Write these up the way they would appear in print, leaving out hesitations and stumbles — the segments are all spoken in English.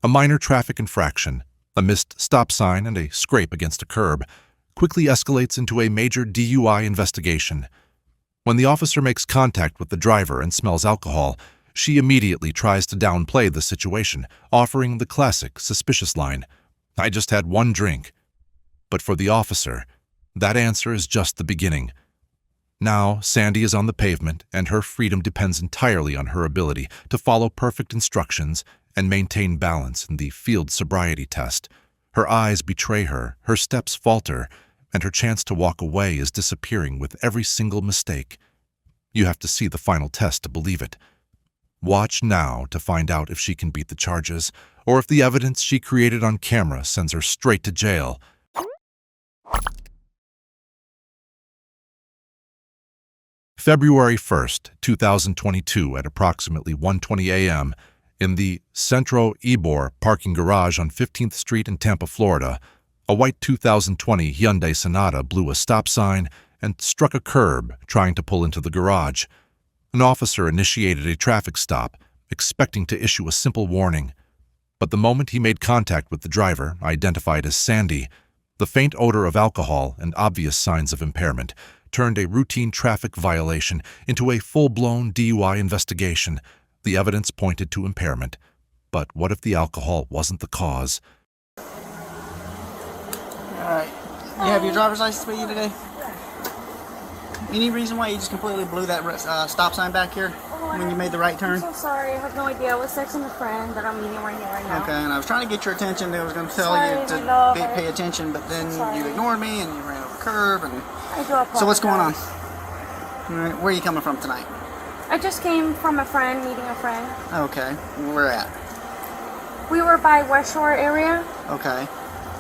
A minor traffic infraction, a missed stop sign and a scrape against a curb, quickly escalates into a major DUI investigation. When the officer makes contact with the driver and smells alcohol, she immediately tries to downplay the situation, offering the classic suspicious line, "I just had one drink." But for the officer, that answer is just the beginning. Now, Sandy is on the pavement, and her freedom depends entirely on her ability to follow perfect instructions and maintain balance in the Field Sobriety Test. Her eyes betray her, her steps falter, and her chance to walk away is disappearing with every single mistake. You have to see the final test to believe it. Watch now to find out if she can beat the charges, or if the evidence she created on camera sends her straight to jail. February 1st, 2022 at approximately 1:20 a.m., in the Centro Ybor parking garage on 15th Street in Tampa, Florida, a white 2020 Hyundai Sonata blew a stop sign and struck a curb trying to pull into the garage. An officer initiated a traffic stop, expecting to issue a simple warning. But the moment he made contact with the driver, identified as Sandy, the faint odor of alcohol and obvious signs of impairment turned a routine traffic violation into a full-blown DUI investigation. The evidence pointed to impairment. But what if the alcohol wasn't the cause? All right. You have your driver's license with you today? Any reason why you just completely blew that stop sign back here when you made the right turn? I'm so sorry. I have no idea. I was texting a friend that I'm meeting right here right now. Okay, and I was trying to get your attention. I was going to tell you to pay attention, but then you ignored me and you ran over the curb. And I do apologize. So what's going on? All right, where are you coming from tonight? I just came from a friend, meeting a friend. Okay, where at? We were by West Shore area. Okay,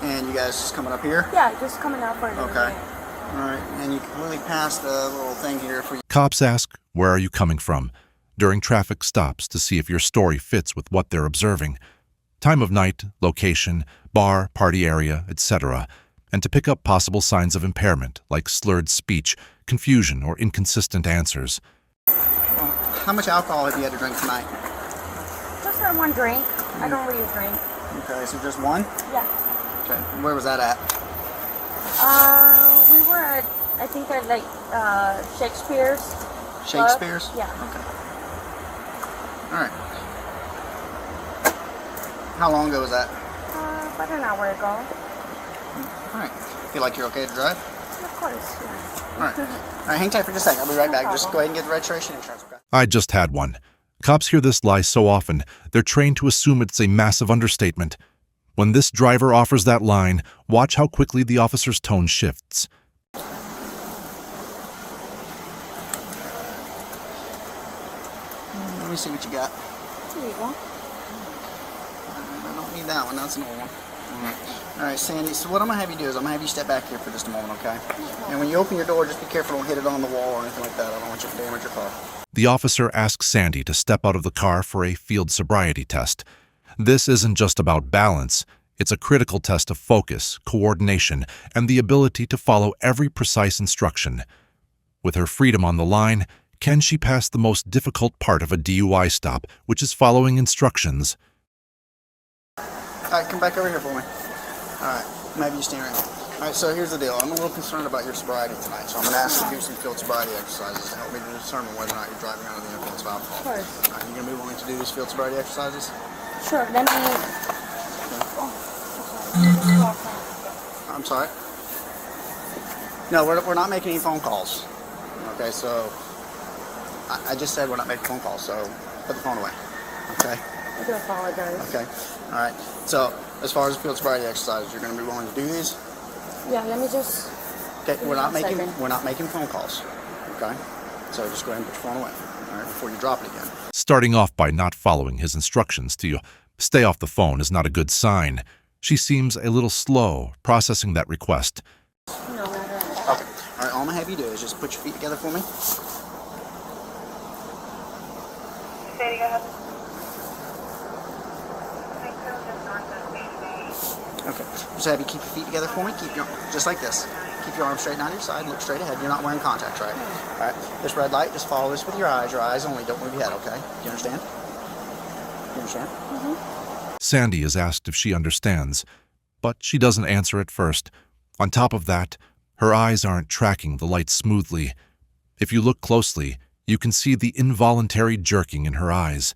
and you guys just coming up here? Yeah, just coming out for a little Okay. bit. All right, and you completely passed the little thing here for you. Cops ask, "Where are you coming from?" during traffic stops to see if your story fits with what they're observing. Time of night, location, bar, party area, etc., and to pick up possible signs of impairment like slurred speech, confusion, or inconsistent answers. Well, how much alcohol have you had to drink tonight? Just had one drink. I don't really drink. Okay, so just one? Yeah. Okay, where was that at? We were at, I think at like Shakespeare's. Shakespeare's? Club. Yeah. Okay. All right. How long ago was that? About an hour ago. All right. Feel like you're okay to drive? Of course, yeah. All right. All right, hang tight for just a second. I'll be right back. Just go ahead and get the registration insurance, okay? I just had one. Cops hear this lie so often, they're trained to assume it's a massive understatement. When this driver offers that line, watch how quickly the officer's tone shifts. Let me see what you got. There you go. I don't need that one. That's an old one. All right, Sandy, so what I'm going to have you do is I'm going to have you step back here for just a moment, okay? And when you open your door, just be careful, don't hit it on the wall or anything like that. I don't want you to damage your car. The officer asks Sandy to step out of the car for a field sobriety test. This isn't just about balance. It's a critical test of focus, coordination, and the ability to follow every precise instruction. With her freedom on the line, can she pass the most difficult part of a DUI stop, which is following instructions? All right, come back over here for me. All right, maybe you stand right here. All right, so here's the deal. I'm a little concerned about your sobriety tonight, so I'm going to ask you to do some field sobriety exercises to help me to determine whether or not you're driving under the influence of alcohol. Of course. All right, you going to be willing to do these field sobriety exercises? Sure, let me... I'm sorry? No, we're not making any phone calls. Okay, so I just said we're not making phone calls, so put the phone away. Okay? I do apologize. Okay. All right. So as far as the field sobriety exercises, you're going to be willing to do these? Yeah, let me just... Okay, we're not making second. phone calls. Okay? So just go ahead and put your phone away, all right, before you drop it again. Starting off by not following his instructions to stay off the phone is not a good sign. She seems a little slow processing that request. No matter. Okay. All right, all I'm going to have you do is just put your feet together for me. Say it again. Okay. Just have you keep your feet together for me. Keep your, just like this. Keep your arms straight down your side. Look straight ahead. You're not wearing contacts, right? All right. This red light, just follow this with your eyes. Your eyes only. Don't move your head, okay? Do you understand? You understand? Mm-hmm. Sandy is asked if she understands, but she doesn't answer at first. On top of that, her eyes aren't tracking the light smoothly. If you look closely, you can see the involuntary jerking in her eyes.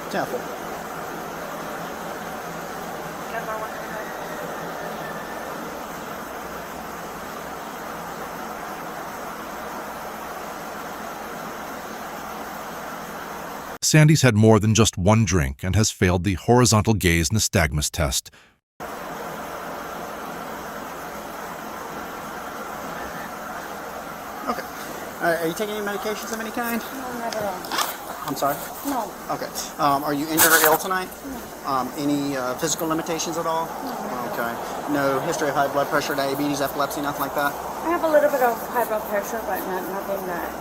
Tampa. Sandy's had more than just one drink and has failed the Horizontal Gaze Nystagmus test. Okay. Are you taking any medications of any kind? No, not at all. I'm sorry? No. Okay. Are you injured or ill tonight? No. Any physical limitations at all? No. Okay. No history of high blood pressure, diabetes, epilepsy, nothing like that? I have a little bit of high blood pressure, but nothing that.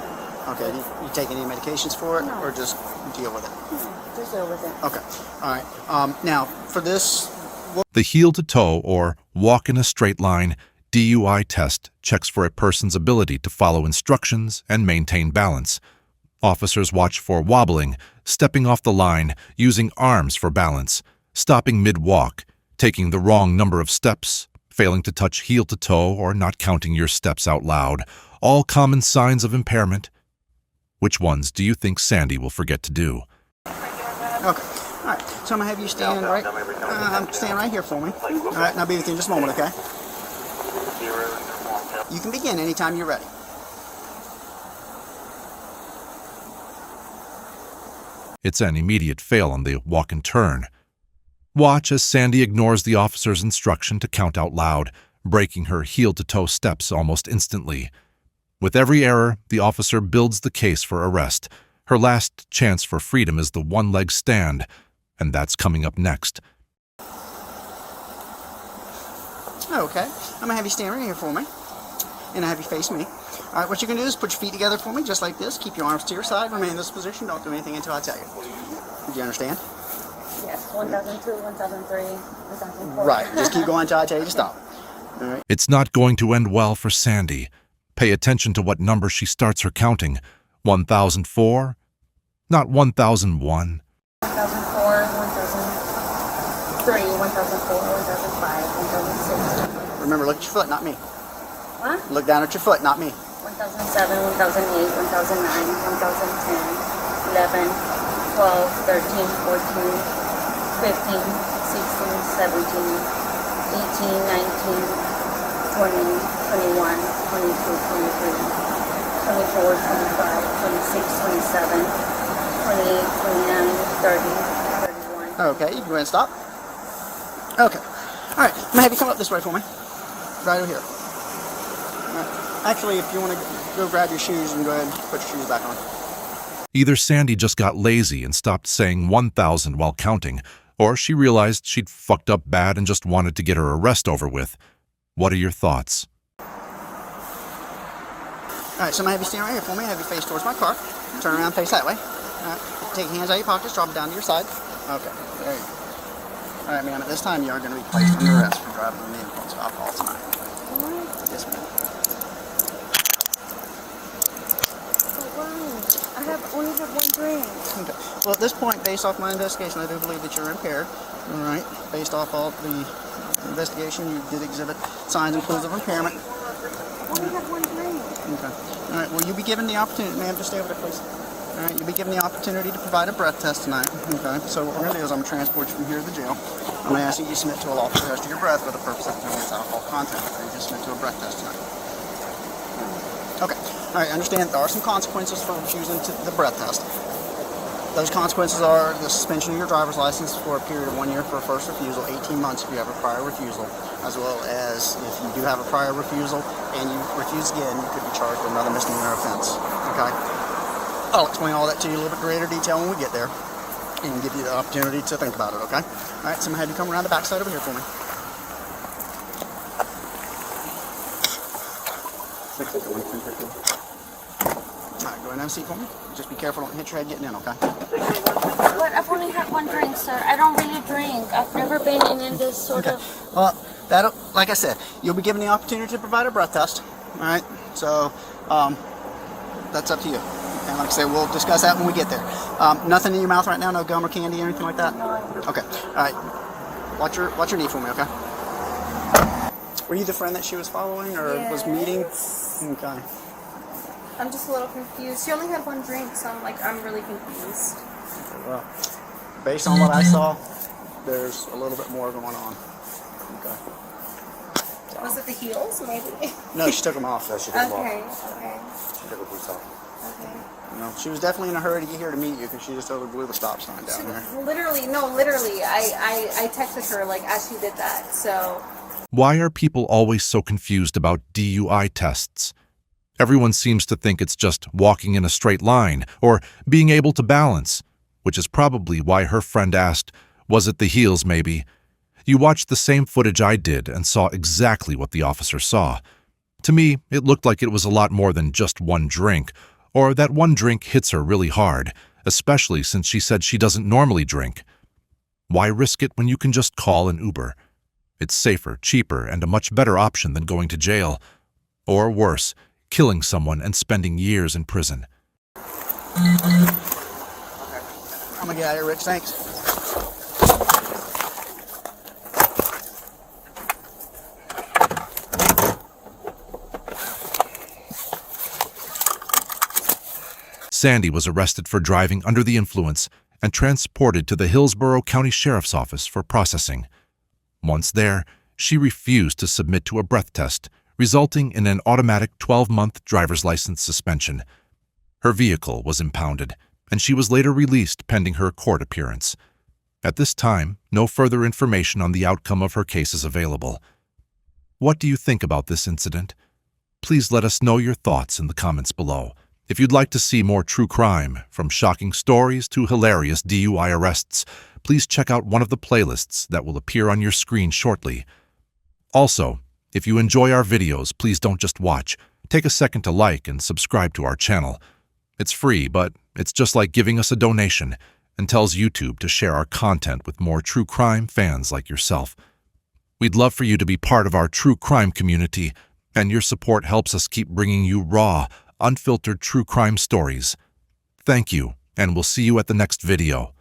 Okay. You take any medications for it, No. or just deal with it? No, just deal with it. Okay. All right. Now, for this, The heel-to-toe, or walk in a straight line, DUI test checks for a person's ability to follow instructions and maintain balance. Officers watch for wobbling, stepping off the line, using arms for balance, stopping mid-walk, taking the wrong number of steps, failing to touch heel-to-toe, or not counting your steps out loud, all common signs of impairment. Which ones do you think Sandy will forget to do? okay. All right. So I'm gonna have you stand right. Stand right here for me. All right. And I'll be with you in just a moment. Okay. You can begin anytime you're ready. It's an immediate fail on the walk and turn. Watch as Sandy ignores the officer's instruction to count out loud, breaking her heel-to-toe steps almost instantly. With every error, the officer builds the case for arrest. Her last chance for freedom is the one-leg stand, and that's coming up next. Okay. I'm gonna have you stand right here for me, and I have you face me. All right. What you're gonna do is put your feet together for me, just like this. Keep your arms to your side. Remain in this position. Don't do anything until I tell you. Do you understand? Yes, 1002, 1003, 1004. Right. Just keep going until I tell you to stop. All right. It's not going to end well for Sandy. Pay attention to what number she starts her counting. 1004? Not 1001. 1004, 1003, 1004, 1005, 1006. Remember, look at your foot, not me. What? Look down at your foot, not me. 1007, 1008, 1009, 1010, 11, 12, 13, 14, 15, 16, 17, 18, 19, 20, 21, 22, 23, 24, 25, 26, 27, 28, 29, 30, 31. Okay, you can go ahead and stop. Okay. All right, I'm gonna have you come up this way for me. Right over here. All right. Actually, if you want to go grab your shoes and go ahead and put your shoes back on. Either Sandy just got lazy and stopped saying 1000 while counting, or she realized she'd fucked up bad and just wanted to get her arrest over with. What are your thoughts? All right, so I'm gonna have you stand right here for me. Have your face towards my car. Turn around, face that way. All right, take your hands out of your pockets, drop it down to your side. Okay, there you go. All right, ma'am, at this time you are going to be placed under arrest for driving under the influence of alcohol tonight. Yes, ma'am. Only have one drink. Okay. Well, at this point, based off my investigation, I do believe that you're impaired. All right. Based off all the investigation, you did exhibit signs and clues of impairment. Only have one drink. Okay. All right. Well, you'll be given the opportunity, ma'am. Just stay over there, please. All right. You'll be given the opportunity to provide a breath test tonight. Okay. So what we're going to do is I'm going to transport you from here to the jail. I'm going to ask you to submit to a lawful test of your breath for the purpose of determining its alcohol content. So you just submit to a breath test tonight. Okay. All right, I understand there are some consequences for refusing the breath test. Those consequences are the suspension of your driver's license for a period of 1 year for a first refusal, 18 months if you have a prior refusal, as well as if you do have a prior refusal and you refuse again, you could be charged with another misdemeanor offense. Okay? I'll explain all that to you in a little bit greater detail when we get there and give you the opportunity to think about it, okay? All right, so I'm going to have you come around the back side over here for me. All right, go ahead and have a seat for me. Just be careful, don't hit your head getting in, okay? But I've only had one drink, sir. I don't really drink. I've never been in this sort of... Well, that'll, like I said, you'll be given the opportunity to provide a breath test. All right, so that's up to you. And like I say, we'll discuss that when we get there. Nothing in your mouth right now? No gum or candy or anything like that? Okay. All right. Watch your knee for me, okay? Were you the friend that she was following or was meeting? Okay. I'm just a little confused. She only had one drink, so I'm really confused. Well, based on what I saw, there's a little bit more going on. Okay. Was it the heels, maybe? No, she took them off. No, she took them off. Okay. She took her boots off. Okay. No, she was definitely in a hurry to get here to meet you because she just totally blew the stop sign down here. Literally, I texted her as she did that. So. Why are people always so confused about DUI tests? Everyone seems to think it's just walking in a straight line or being able to balance, which is probably why her friend asked, was it the heels maybe? You watched the same footage I did and saw exactly what the officer saw. To me, it looked like it was a lot more than just one drink, or that one drink hits her really hard, especially since she said she doesn't normally drink. Why risk it when you can just call an Uber? It's safer, cheaper, and a much better option than going to jail. Or worse, killing someone and spending years in prison. I'm gonna get out of here, Rich. Thanks. Sandy was arrested for driving under the influence and transported to the Hillsborough County Sheriff's Office for processing. Once there, she refused to submit to a breath test, resulting in an automatic 12-month driver's license suspension. Her vehicle was impounded, and she was later released pending her court appearance. At this time, no further information on the outcome of her case is available. What do you think about this incident? Please let us know your thoughts in the comments below. If you'd like to see more true crime, from shocking stories to hilarious DUI arrests, please check out one of the playlists that will appear on your screen shortly. Also, if you enjoy our videos, please don't just watch. Take a second to like and subscribe to our channel. It's free, but it's just like giving us a donation and tells YouTube to share our content with more true crime fans like yourself. We'd love for you to be part of our true crime community, and your support helps us keep bringing you raw, unfiltered true crime stories. Thank you, and we'll see you at the next video.